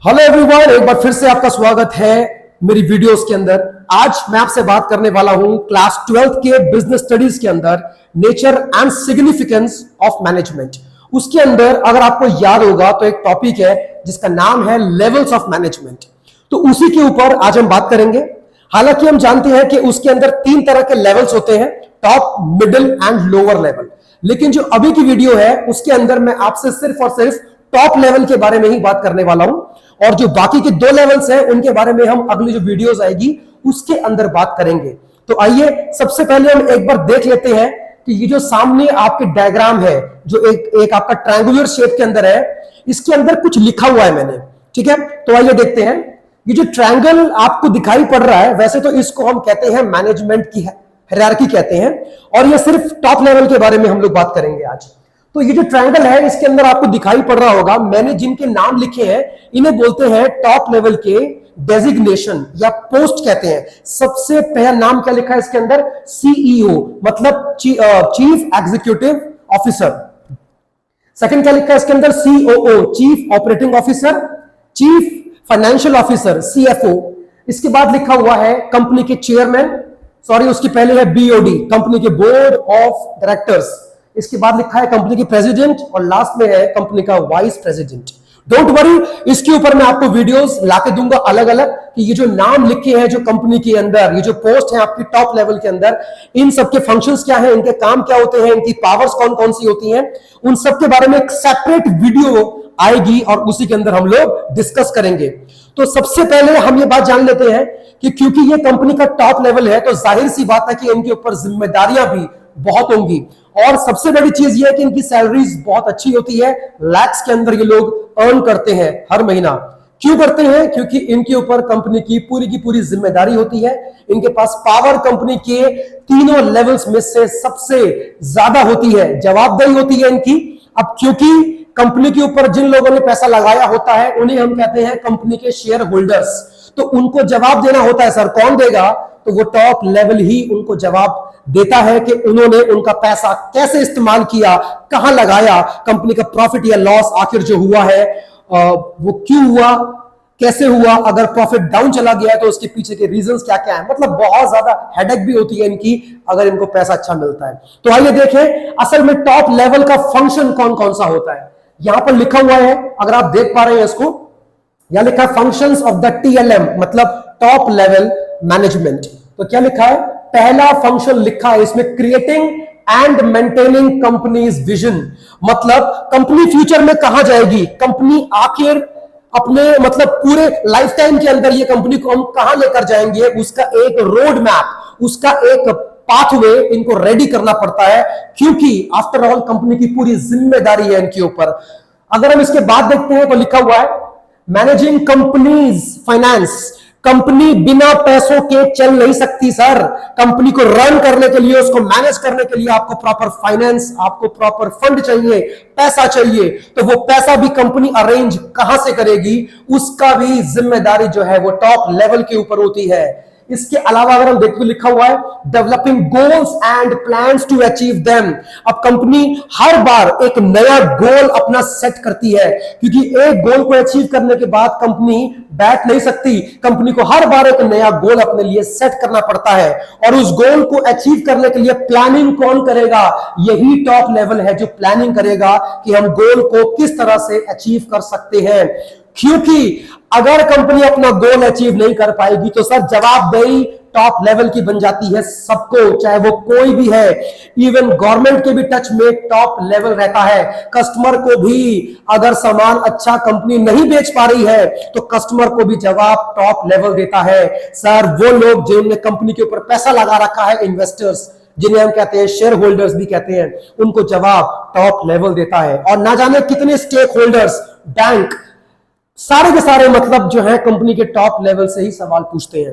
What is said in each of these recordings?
Hello everyone, एक बार फिर से आपका स्वागत है मेरी वीडियोस के अंदर। आज मैं आपसे बात करने वाला हूं क्लास 12th के बिजनेस स्टडीज के अंदर nature and significance of management. उसके अंदर अगर आपको याद होगा तो एक टॉपिक है जिसका नाम है लेवल्स ऑफ मैनेजमेंट। तो उसी के ऊपर आज हम बात करेंगे। हालांकि हम जानते हैं कि उसके अंदर 3 तरह के लेवल्स होते हैं, top, middle and lower level. लेकिन जो अभी की वीडियो है उसके अंदर मैं आपसे सिर्फ और सिर्फ टॉप लेवल के बारे में ही बात करने वाला हूं, और जो बाकी के 2 लेवल्स हैं उनके बारे में हम अगली जो वीडियोस आएगी उसके अंदर बात करेंगे। तो आइए सबसे पहले हम एक बार देख लेते हैं कि ये जो सामने आपके डायग्राम है, जो एक आपका ट्रायंगुलर शेप के अंदर है, इसके अंदर कुछ लिखा हुआ है मैंने। ठीक है, तो आइए देखते हैं। ये जो ट्रायंगल आपको दिखाई पड़ रहा है, वैसे तो इसको हम कहते हैं मैनेजमेंट की हायरार्की कहते हैं, और ये सिर्फ टॉप लेवल के बारे में हम लोग बात करेंगे आज। तो ये जो ट्रायंगल है इसके अंदर आपको दिखाई पड़ रहा होगा, मैंने जिनके नाम लिखे हैं इन्हें बोलते हैं टॉप लेवल के डेजिग्नेशन या पोस्ट कहते हैं। सबसे पहला नाम क्या लिखा है इसके अंदर? सीईओ, मतलब चीफ एग्जीक्यूटिव ऑफिसर। सेकंड क्या लिखा है इसके अंदर? COO, chief operating officer. Chief financial officer, CFO. इसके बाद लिखा हुआ है कंपनी के चेयरमैन, सॉरी उसकी पहले है बीओडी, कंपनी के बोर्ड ऑफ डायरेक्टर्स। इसके बाद लिखा है कंपनी के प्रेसिडेंट, और लास्ट में है कंपनी का वाइस प्रेसिडेंट। डोंट वरी, इसके ऊपर मैं आपको वीडियोस लाके दूंगा अलग अलग कि ये जो नाम लिखे हैं जो कंपनी के अंदर, ये जो पोस्ट है आपकी टॉप लेवल के अंदर, इन सबके फंक्शंस क्या है, इनके काम क्या होते हैं, इनकी पावर्स कौन कौन सी होती हैं, उन सब के बारे में एक सेपरेट वीडियो आएगी और उसी के अंदर हम लोग डिस्कस करेंगे। तो सबसे पहले हम ये बात जान लेते हैं कि क्योंकि ये कंपनी का टॉप लेवल है तो जाहिर सी बात है कि इनके ऊपर जिम्मेदारियां भी बहुत होंगी, और सबसे बड़ी चीज ये है कि इनकी सैलरीज बहुत अच्छी होती है। लैक्स के अंदर ये लोग अर्न करते हैं हर महीना। क्यों करते हैं? क्योंकि इनके ऊपर कंपनी की पूरी जिम्मेदारी होती है। इनके पास पावर कंपनी के तीनों लेवल्स में से सबसे ज्यादा होती है, जवाबदेही होती है इनकी। अब क्योंकि कंपनी के ऊपर जिन लोगों ने पैसा लगाया होता है उन्हें हम कहते हैं कंपनी के शेयर होल्डर्स, तो उनको जवाब देना होता है। सर कौन देगा? तो वो टॉप लेवल ही उनको जवाब देता है कि उन्होंने उनका पैसा कैसे इस्तेमाल किया, कहां लगाया, कंपनी का प्रॉफिट या लॉस आखिर जो हुआ है वो क्यों हुआ, कैसे हुआ, अगर प्रॉफिट डाउन चला गया है तो उसके पीछे के रीजंस क्या क्या है। मतलब बहुत ज्यादा हेडेक भी होती है इनकी अगर इनको पैसा अच्छा मिलता है। तो आइए देखें असल में टॉप लेवल का फंक्शन कौन कौन सा होता है। यहां पर लिखा हुआ है, अगर आप देख पा रहे हैं इसको, यहां लिखा है फंक्शंस ऑफ द टीएलएम, मतलब टॉप लेवल मैनेजमेंट। तो क्या लिखा है? पहला फंक्शन लिखा है इसमें, creating and maintaining companies vision, मतलब कंपनी फ्यूचर में कहां जाएगी, कंपनी आखिर अपने मतलब पूरे लाइफ टाइम के अंदर ये कंपनी को हम कहां लेकर जाएंगे, उसका एक रोड मैप, उसका एक पाथवे इनको रेडी करना पड़ता है, क्योंकि आफ्टर ऑल कंपनी की पूरी जिम्मेदारी है इनके ऊपर। अगर हम इसके बाद देखते हैं तो लिखा हुआ है मैनेजिंग कंपनीज फाइनेंस। कंपनी बिना पैसों के चल नहीं सकती सर। कंपनी को रन करने के लिए, उसको मैनेज करने के लिए आपको प्रॉपर फाइनेंस, आपको प्रॉपर फंड चाहिए, पैसा चाहिए। तो वो पैसा भी कंपनी अरेंज कहां से करेगी, उसका भी जिम्मेदारी जो है वो टॉप लेवल के ऊपर होती है। इसके अलावा अगर हम देखिए लिखा हुआ है developing goals and plans to achieve them. अब कंपनी हर बार एक नया गोल अपना सेट करती है, क्योंकि एक गोल को अचीव करने के बाद कंपनी बैठ नहीं सकती। कंपनी को हर बार एक नया गोल अपने लिए सेट करना पड़ता है, और उस गोल को अचीव करने के लिए प्लानिंग कौन करेगा? यही टॉप लेवल है जो प्लानिंग करेगा कि हम गोल को किस तरह से अचीव कर सकते हैं। क्योंकि अगर कंपनी अपना गोल अचीव नहीं कर पाएगी तो सर जवाबदेही टॉप लेवल की बन जाती है सबको, चाहे वो कोई भी है। इवन गवर्नमेंट के भी टच में टॉप लेवल रहता है। कस्टमर को भी अगर सामान अच्छा कंपनी नहीं बेच पा रही है तो कस्टमर को भी जवाब टॉप लेवल देता है। सर वो लोग जिन्होंने कंपनी के ऊपर पैसा लगा रखा है, इन्वेस्टर्स जिन्हें हम कहते हैं शेयर होल्डर्स भी कहते हैं, उनको जवाब टॉप लेवल देता है। और ना जाने कितने स्टेक होल्डर्स, बैंक, सारे के सारे मतलब जो है कंपनी के टॉप लेवल से ही सवाल पूछते हैं।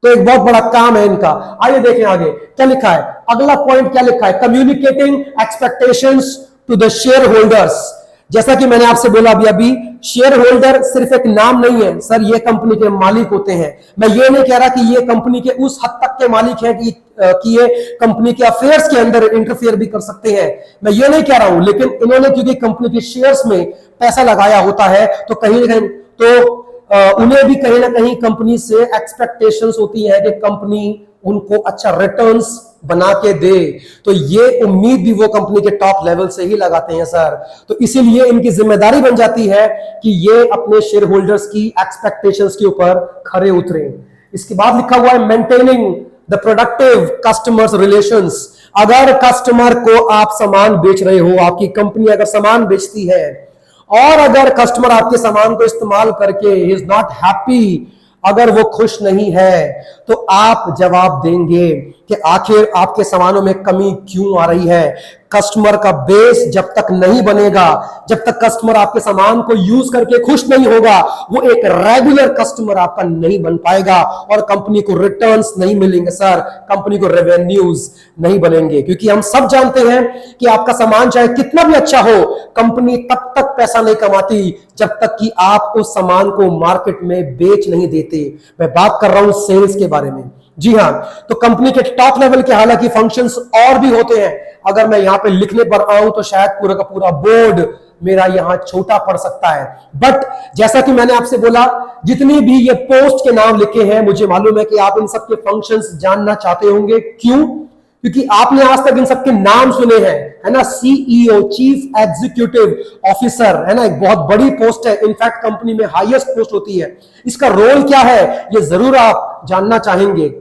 तो एक बहुत बड़ा काम है इनका। आइए देखें आगे क्या लिखा है। अगला पॉइंट क्या लिखा है? Communicating expectations to the shareholders. जैसा कि मैंने आपसे बोला अभी शेयर होल्डर सिर्फ एक नाम नहीं है सर, ये कंपनी के मालिक होते हैं। मैं ये नहीं कह रहा कि ये कंपनी के उस हद तक के मालिक हैं कि ये कंपनी के अफेयर्स के अंदर इंटरफेयर भी कर सकते हैं, मैं ये नहीं कह रहा हूं। लेकिन इन्होंने क्योंकि कंपनी के शेयर्स में पैसा लगाया होता है तो कहीं ना कहीं तो उन्हें भी कहीं ना कहीं कंपनी से एक्सपेक्टेशंस होती है कि कंपनी उनको अच्छा रिटर्न्स बना के दे, तो ये उम्मीद भी वो कंपनी के टॉप लेवल से ही लगाते हैं सर। तो इसीलिए इनकी जिम्मेदारी बन जाती है कि ये अपने शेयर होल्डर्स की एक्सपेक्टेशंस के ऊपर खरे उतरे। इसके बाद लिखा हुआ है maintaining the productive customers relations. अगर कस्टमर को आप सामान बेच रहे हो, आपकी कंपनी अगर सामान बेचती है और अगर कस्टमर आपके सामान को इस्तेमाल करके इज नॉट हैप्पी, अगर वो खुश नहीं है, तो आप जवाब देंगे कि आखिर आपके सामानों में कमी क्यों आ रही है। कस्टमर का बेस जब तक नहीं बनेगा, जब तक कस्टमर आपके सामान को यूज करके खुश नहीं होगा, वो एक रेगुलर कस्टमर आपका नहीं बन पाएगा और कंपनी को रिटर्न्स नहीं मिलेंगे सर, कंपनी को रेवेन्यूज नहीं बनेंगे। क्योंकि हम सब जानते हैं कि आपका सामान चाहे कितना भी अच्छा हो, कंपनी तब तक पैसा नहीं कमाती जब तक कि आप उस सामान को मार्केट में बेच नहीं देते। मैं बात कर रहा हूं सेल्स के बारे में। जी हां, तो कंपनी के टॉप लेवल के हालांकि फंक्शंस और भी होते हैं। अगर मैं यहां पे लिखने पर आऊं तो शायद पूरा का पूरा बोर्ड मेरा यहां छोटा पड़ सकता है, बट जैसा कि मैंने आपसे बोला, जितनी भी ये पोस्ट के नाम लिखे हैं, मुझे मालूम है कि आप इन सबके फंक्शंस जानना चाहते होंगे। क्यों? क्योंकि आपने आज तक इन सबके नाम सुने हैं, है ना। सीईओ, चीफ एग्जीक्यूटिव ऑफिसर, है ना, एक बहुत बड़ी पोस्ट है, इनफैक्ट कंपनी में हाईएस्ट पोस्ट होती है। इसका रोल क्या है ये जरूर आप जानना चाहेंगे।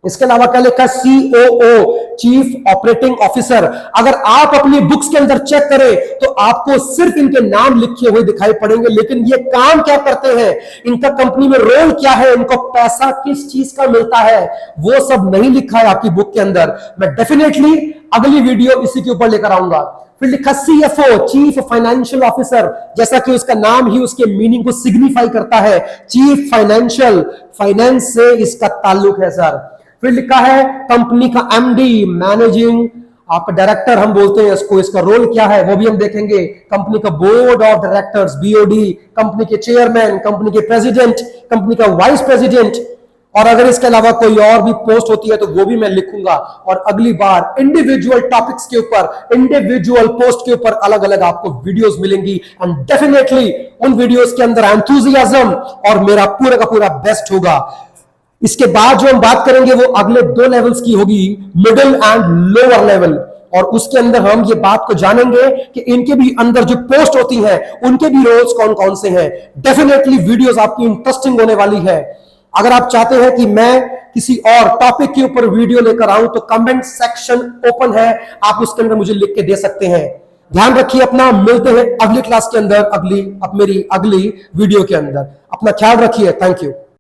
इसके अलावा क्या लिखा है? COO, chief operating officer. अगर आप अपनी बुक्स के अंदर चेक करें तो आपको सिर्फ इनके नाम लिखे हुए दिखाई पड़ेंगे, लेकिन ये काम क्या करते हैं, इनका कंपनी में रोल क्या है, इनको पैसा किस चीज का मिलता है, वो सब नहीं लिखा है आपकी बुक के अंदर। मैं डेफिनेटली अगली वीडियो इसी के ऊपर लेकर आऊंगा। फिर लिखा सीएफओ, चीफ फाइनेंशियल ऑफिसर, जैसा कि उसका नाम ही उसके मीनिंग को सिग्निफाई करता है, चीफ फाइनेंशियल, फाइनेंस से इसका ताल्लुक है सर। फिर लिखा है कंपनी का एमडी, मैनेजिंग आपका डायरेक्टर हम बोलते हैं इसको, इसका रोल क्या है वो भी हम देखेंगे। कंपनी का board of directors, BOD, company के चेयरमैन, कंपनी के प्रेसिडेंट, कंपनी का वाइस प्रेसिडेंट, और अगर इसके अलावा कोई और भी पोस्ट होती है तो वो भी मैं लिखूंगा। और अगली बार इंडिविजुअल टॉपिक्स के ऊपर, इंडिविजुअल पोस्ट के ऊपर अलग अलग आपको वीडियोस मिलेंगी, एंड डेफिनेटली उन वीडियोस के अंदर एंथुसियाज्म और मेरा पूरा का पूरा बेस्ट होगा। इसके बाद जो हम बात करेंगे वो अगले 2 लेवल्स की होगी, मिडिल एंड लोअर लेवल, और उसके अंदर हम ये बात को जानेंगे कि इनके भी अंदर जो पोस्ट होती हैं उनके भी रोल्स कौन कौन से हैं। डेफिनेटली वीडियोस आपकी इंटरेस्टिंग होने वाली है। अगर आप चाहते हैं कि मैं किसी और टॉपिक के ऊपर वीडियो लेकर आऊं तो कमेंट सेक्शन ओपन है, आप उसके अंदर मुझे लिख के दे सकते हैं। ध्यान रखिए अपना, मिलते हैं अगली क्लास के अंदर, मेरी अगली वीडियो के अंदर। अपना ख्याल रखिए। Thank you.